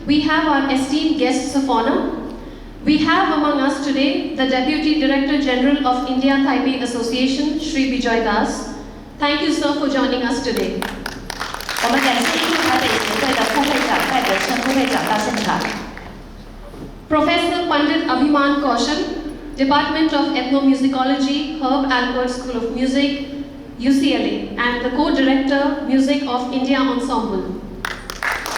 we have our esteemed guests of honor. We have among us today the Deputy Director General of India Taipei Association, Shri Bijoy Das. Thank you, sir, for joining us today. 我们感谢印度排北协会的副会长戴德胜副会长到现场。Professor Pandit Abhiman Kaushal, Department of Ethnomusicology, Herb Alpert School of Music, UCLA, and the Co-Director, Music of India Ensemble.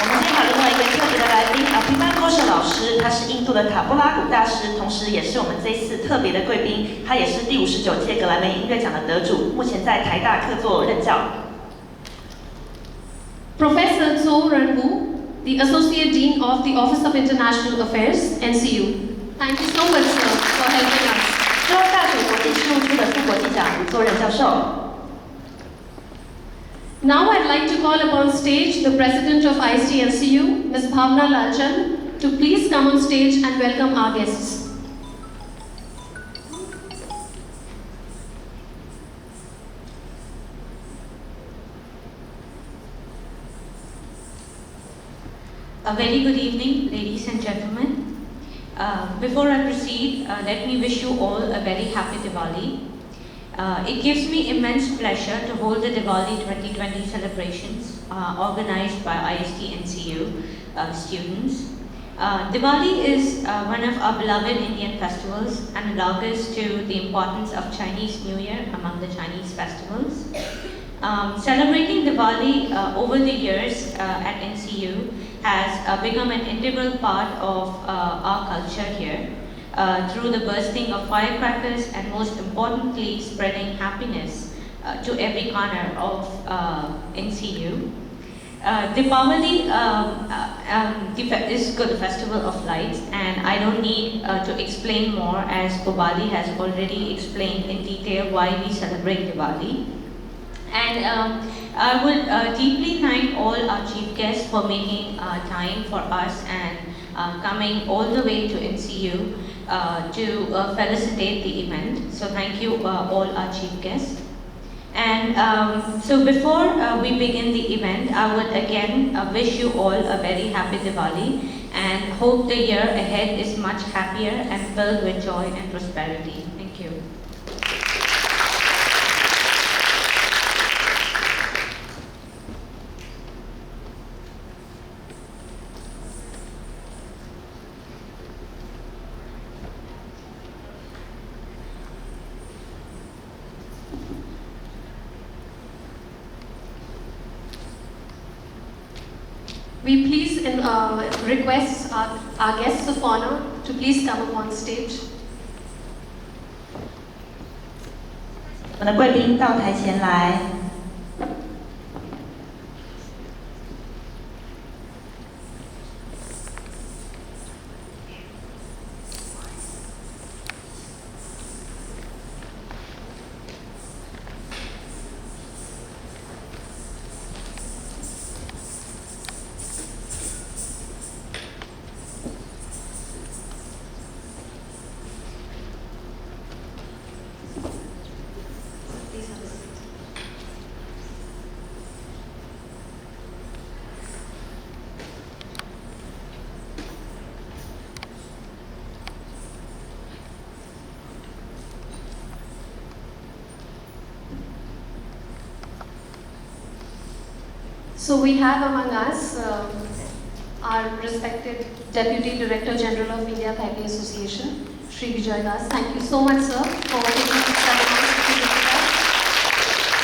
我们今天还有另外一位特别的来宾，Abhiman Kaushal 老师，他是印度的卡布拉鼓大师，同时也是我们这一次特别的贵宾，他也是第59届格莱美音乐奖的得主，目前在台大客座任教。Professor Zhou Renwu, the Associate Dean of the Office of International Affairs, NCU. Thank you so much, sir, for helping us. 中央大学国际事务处的副国际长吴作任教授。Now I'd like to call upon stage the President of IST-NCU, Ms. Bhavna Lalchan, to please come on stage and welcome our guests. A very good evening, ladies and gentlemen. Before I proceed, let me wish you all a very happy Diwali. It gives me immense pleasure to hold the Diwali 2020 celebrations organized by IST-NCU students. Diwali is one of our beloved Indian festivals and analogous to the importance of Chinese New Year among the Chinese festivals. Celebrating Diwali over the years at NCU has become an integral part of our culture here through the bursting of firecrackers and most importantly spreading happiness to every corner of NCU. Diwali is the festival of lights, and I don't need to explain more as Bobali has already explained in detail why we celebrate Diwali. And I would deeply thank all our chief guests for making time for us and coming all the way to NCU to felicitate the event. So thank you all our chief guests. And so before we begin the event, I would again wish you all a very happy Diwali and hope the year ahead is much happier and filled with joy and prosperity. Thank you. We please request our guests of honor to please come up on stage. 我们的贵宾到台前来。So we have among us our respected Deputy Director General of India Taipei Association, Shri Bijoy Das. Thank you so much, sir, for taking this time to be with us.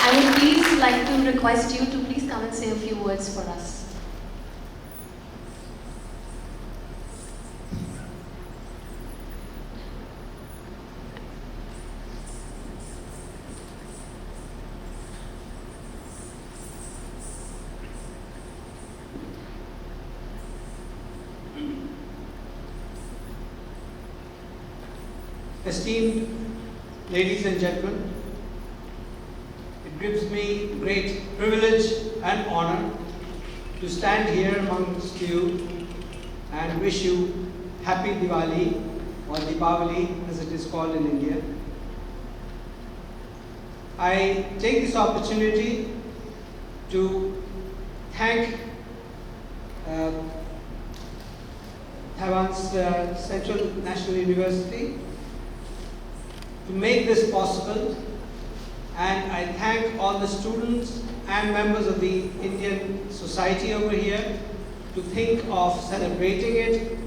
I would please like to request you to please come and say a few words for us. Esteemed ladies and gentlemen, it gives me great privilege and honor to stand here amongst you and wish you Happy Diwali or Deepavali as it is called in India. I take this opportunity to thank Taiwan's Central National University to make this possible, and I thank all the students and members of the Indian society over here to think of celebrating it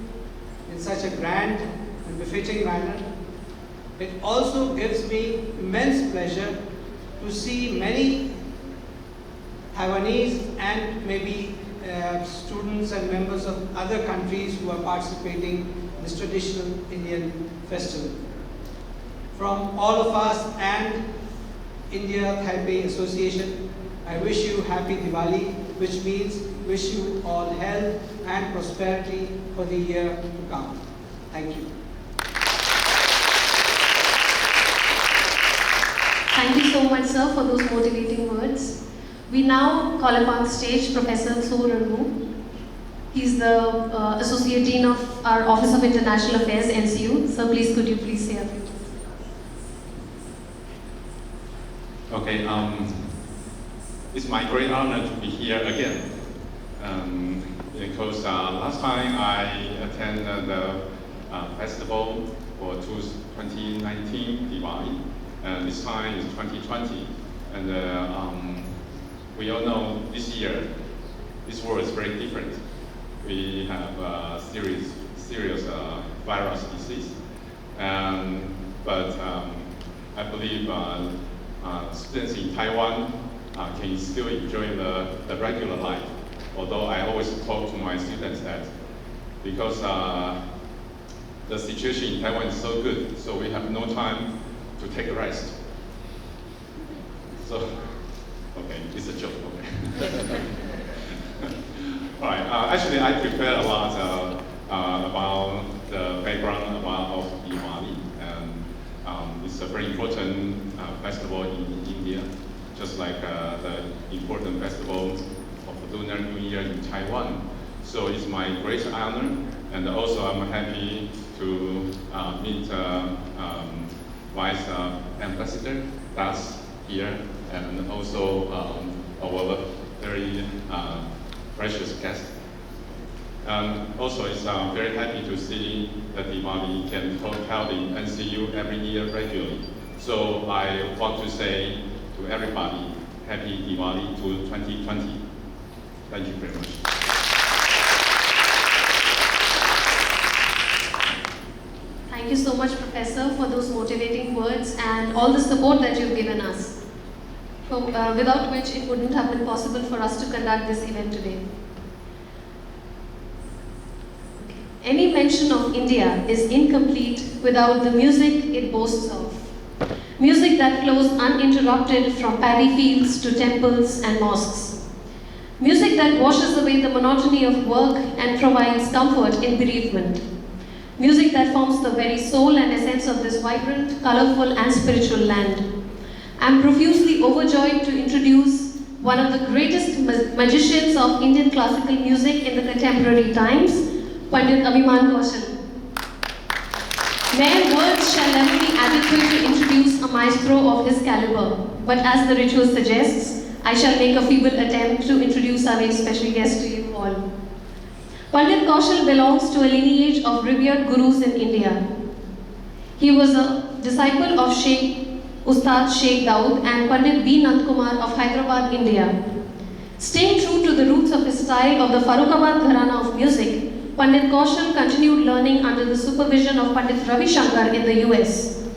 in such a grand and befitting manner. It also gives me immense pleasure to see many Taiwanese and maybe students and members of other countries who are participating in this traditional Indian festival. From all of us and India Taipei Association, I wish you happy Diwali, which means wish you all health and prosperity for the year to come. Thank you. Thank you so much, sir, for those motivating words. We now call upon the stage Professor Tso. He's the Associate Dean of our Office of International Affairs, NCU. Sir, please, could you please say a few words? Okay, it's my great honor to be here again. Because last time I attended the festival for 2019 Diwali, and this time is 2020. And we all know this year, this world is very different. We have a serious virus disease. But I believe students in Taiwan can still enjoy the regular life. Although I always talk to my students that because the situation in Taiwan is so good, so we have no time to take a rest. So, okay, it's a joke, okay. All right, actually I prepared a lot about the background of Diwali, and it's a very important festival in India, just like the important festival of Lunar New Year in Taiwan. So it's my great honor, and also I'm happy to meet Vice Ambassador Das here, and also our very precious guest. Also, it's very happy to see that Diwali can held in NCU every year regularly. So I want to say to everybody, Happy Diwali to 2020. Thank you very much. Thank you so much, Professor, for those motivating words and all the support that you've given us, without which it wouldn't have been possible for us to conduct this event today. Any mention of India is incomplete without the music it boasts of. Music that flows uninterrupted from paddy fields to temples and mosques. Music that washes away the monotony of work and provides comfort in bereavement. Music that forms the very soul and essence of this vibrant, colorful and spiritual land. I'm profusely overjoyed to introduce one of the greatest magicians of Indian classical music in the contemporary times, Pandit Abhiman Kaushal. Mere words shall never be adequate to introduce a maestro of his caliber, but as the ritual suggests, I shall make a feeble attempt to introduce our very special guest to you all. Pandit Kaushal belongs to a lineage of revered gurus in India. He was a disciple of Ustad Sheikh Daud and Pandit B. Nandkumar of Hyderabad, India. Staying true to the roots of his style of the Farrukhabad Gharana of music, Pandit Kaushal continued learning under the supervision of Pandit Ravi Shankar in the US.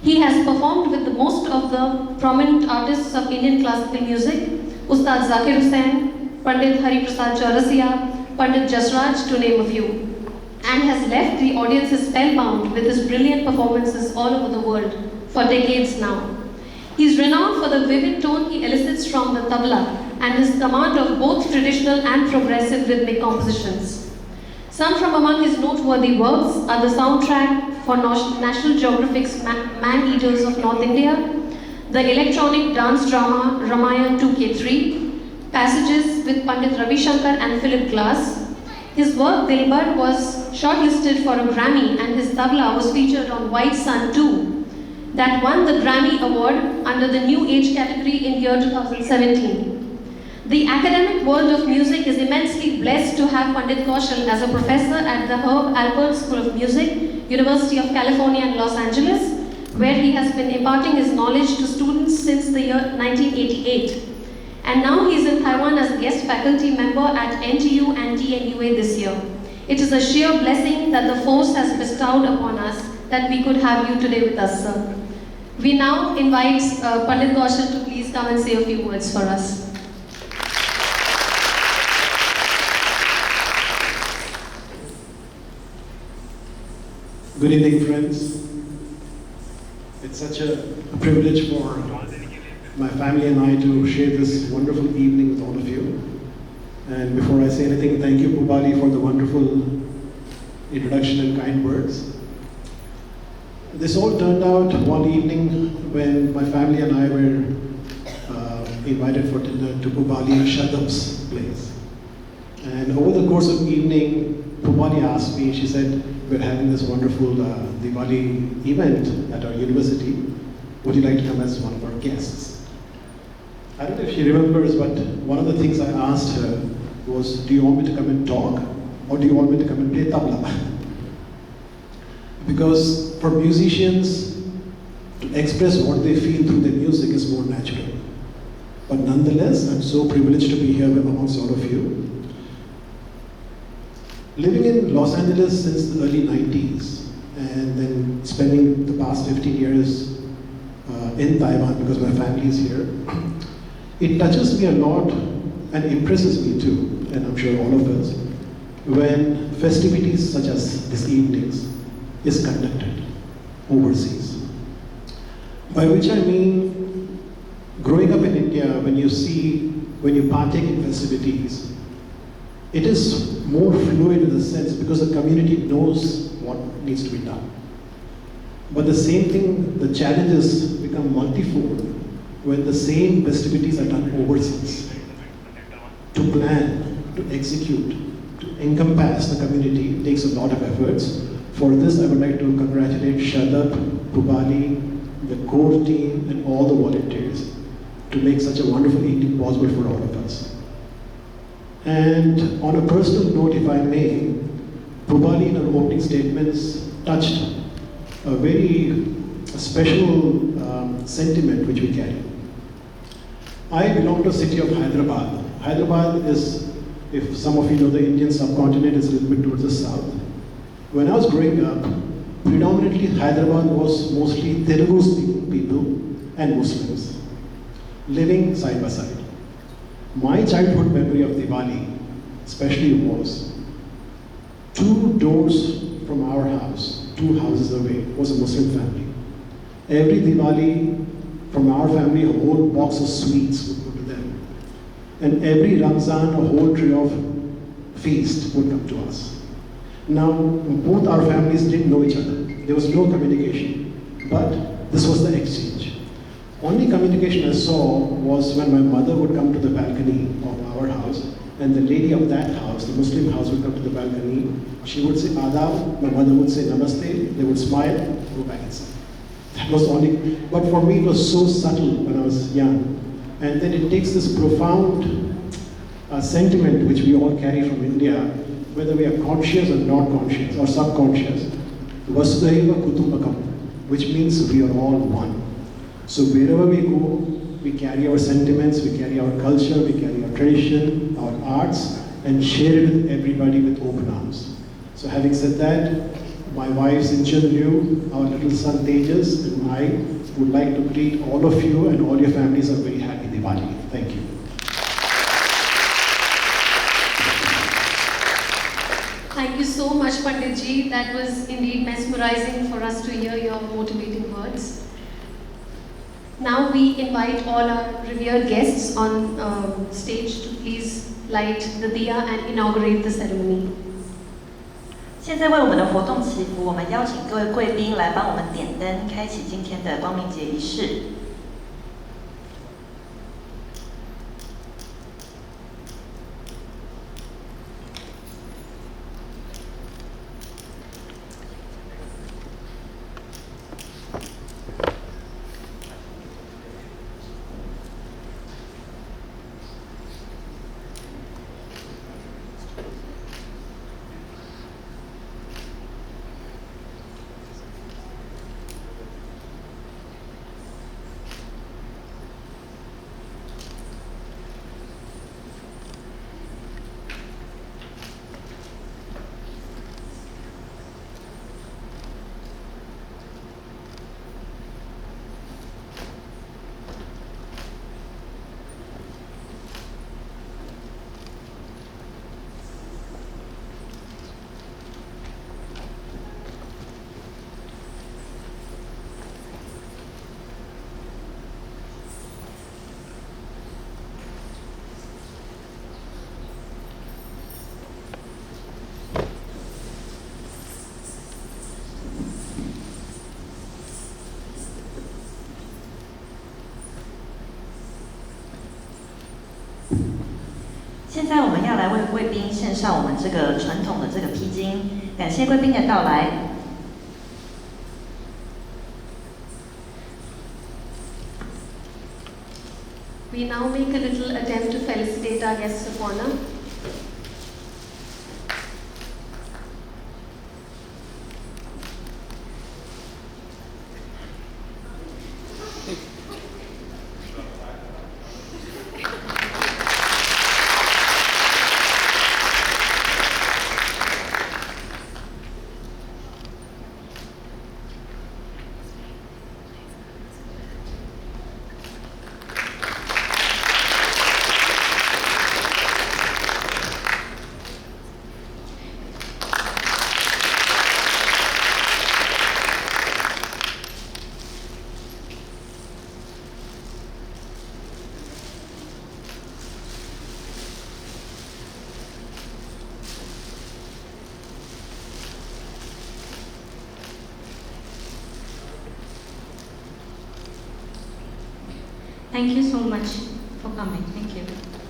He has performed with the most of the prominent artists of Indian classical music, Ustad Zakir Hussain, Pandit Hari Prasad Chaurasia, Pandit Jasraj, to name a few, and has left the audiences spellbound with his brilliant performances all over the world for decades now. He is renowned for the vivid tone he elicits from the tabla and his command of both traditional and progressive rhythmic compositions. Some from among his noteworthy works are the soundtrack for National Geographic's Man-Eaters of North India, the electronic dance drama Ramayana 2K3, passages with Pandit Ravi Shankar and Philip Glass. His work Dilbar was shortlisted for a Grammy and his tabla was featured on White Sun 2, that won the Grammy Award under the New Age category in year 2017. The academic world of music is immensely blessed to have Pandit Kaushal as a professor at the Herb Alpert School of Music, University of California in Los Angeles, where he has been imparting his knowledge to students since the year 1988. And now he is in Taiwan as a guest faculty member at NTU and TNUA this year. It is a sheer blessing that the force has bestowed upon us that we could have you today with us, sir. We now invite Pandit Kaushal to please come and say a few words for us. Good evening, friends. It's such a privilege for my family and I to share this wonderful evening with all of you. And before I say anything, thank you, Pubali, for the wonderful introduction and kind words. This all turned out one evening when my family and I were invited for dinner to Pubali Shadab's place. And over the course of the evening, Pubali asked me, she said, we're having this wonderful Diwali event at our university. Would you like to come as one of our guests? I don't know if she remembers, but one of the things I asked her was, do you want me to come and talk, or do you want me to come and play tabla? Because for musicians, to express what they feel through their music is more natural. But nonetheless, I'm so privileged to be here amongst all of you. Living in Los Angeles since the early 90s, and then spending the past 15 years in Taiwan because my family is here, it touches me a lot and impresses me too, and I'm sure all of us, when festivities such as this evening's is conducted overseas. By which I mean, growing up in India, when you partake in festivities, it is more fluid in the sense because the community knows what needs to be done. But the same thing, the challenges become multifold when the same festivities are done overseas. To plan, to execute, to encompass the community takes a lot of efforts. For this, I would like to congratulate Shadab, Pubali, the core team, and all the volunteers to make such a wonderful evening possible for all of us. And on a personal note, if I may, Pubali in her opening statements touched a very special sentiment which we carry. I belong to the city of Hyderabad. Hyderabad is, if some of you know the Indian subcontinent, is a little bit towards the south. When I was growing up, predominantly Hyderabad was mostly Telugu-speaking people and Muslims living side by side. My childhood memory of Diwali, especially, was 2 doors from our house, 2 houses away, was a Muslim family. Every Diwali, from our family, a whole box of sweets would go to them. And every Ramzan, a whole tray of feast would come to us. Now, both our families didn't know each other. There was no communication, but this was the exchange. Only communication I saw was when my mother would come to the balcony of our house, and the lady of that house, the Muslim house, would come to the balcony. She would say Adab, my mother would say Namaste, they would smile, go back inside. That was only, but for me it was so subtle when I was young. And then it takes this profound sentiment which we all carry from India, whether we are conscious or not conscious or subconscious, Vasudhaiva Kutumbakam, which means we are all one. So wherever we go, we carry our sentiments, we carry our culture, we carry our tradition, our arts, and share it with everybody with open arms. So having said that, my wife Sinchanyu, our little son Tejas, and I would like to greet all of you and all your families a very happy Diwali. Thank you. Thank you so much, Panditji. That was indeed mesmerizing for us to hear your motivating words. Now we invite all our revered guests on stage to please light the Diya and inaugurate the ceremony. 现在为我们的活动祈福，我们邀请各位贵宾来帮我们点灯，开启今天的光明节仪式。现在我们要来为贵宾献上我们这个传统的这个披巾，感谢贵宾的到来。We now make a little attempt to felicitate our guests of honor. Thank you so much for coming. Thank you.